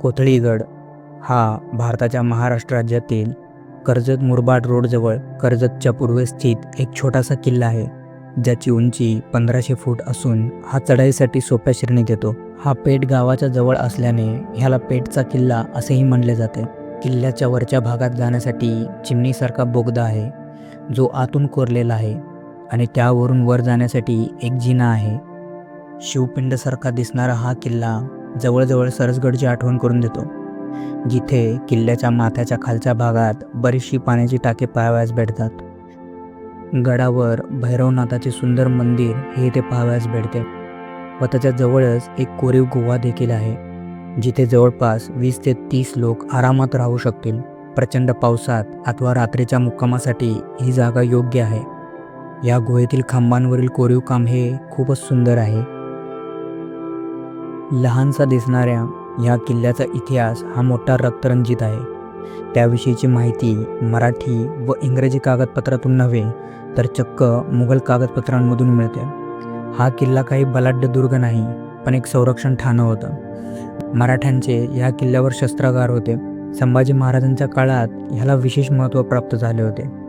कोथळीगड हा भारताच्या महाराष्ट्र राज्यातील कर्जत मुरबाड रोडजवळ कर्जतच्या पूर्वेस स्थित एक छोटासा किल्ला आहे, ज्याची उंची 1500 फूट असून हा चढाईसाठी सोप्या श्रेणीत येतो. हा पेठ गावाच्या जवळ असल्याने ह्याला पेठचा किल्ला असेही म्हणले जाते. किल्ल्याच्या वरच्या भागात जाण्यासाठी चिमणीसारखा बोगदा आहे, जो आतून कोरलेला आहे आणि त्यावरून वर जाण्यासाठी एक जिना आहे. शिवपिंडसारखा दिसणारा हा किल्ला जवळजवळ सरसगडची आठवण करून देतो, जिथे किल्ल्याच्या माथ्याच्या खालच्या भागात बरीचशी पाण्याची टाके पाहावयास भेटतात. गडावर भैरवनाथाचे सुंदर मंदिर हे इथे पाहावयास भेटते व त्याच्या जवळच एक कोरीव गुहा देखील आहे, जिथे जवळपास 20 ते 30 लोक आरामात राहू शकतील. प्रचंड पावसात अथवा रात्रीच्या मुक्कामासाठी ही जागा योग्य आहे. या गुहेतील खांबांवरील कोरीव काम हे खूपच सुंदर आहे. लहानसा दिसणाऱ्या या किल्ल्याचा इतिहास हा मोठा रक्तरंजित आहे. त्याविषयीची माहिती मराठी व इंग्रजी कागदपत्रातून नव्हे तर चक्क मुघल कागदपत्रांमधून मिळते. हा किल्ला काही बलाढ्य दुर्ग नाही, पण एक संरक्षण ठाणं होतं. मराठ्यांचे या किल्ल्यावर शस्त्रागार होते. संभाजी महाराजांच्या काळात ह्याला विशेष महत्त्व प्राप्त झाले होते.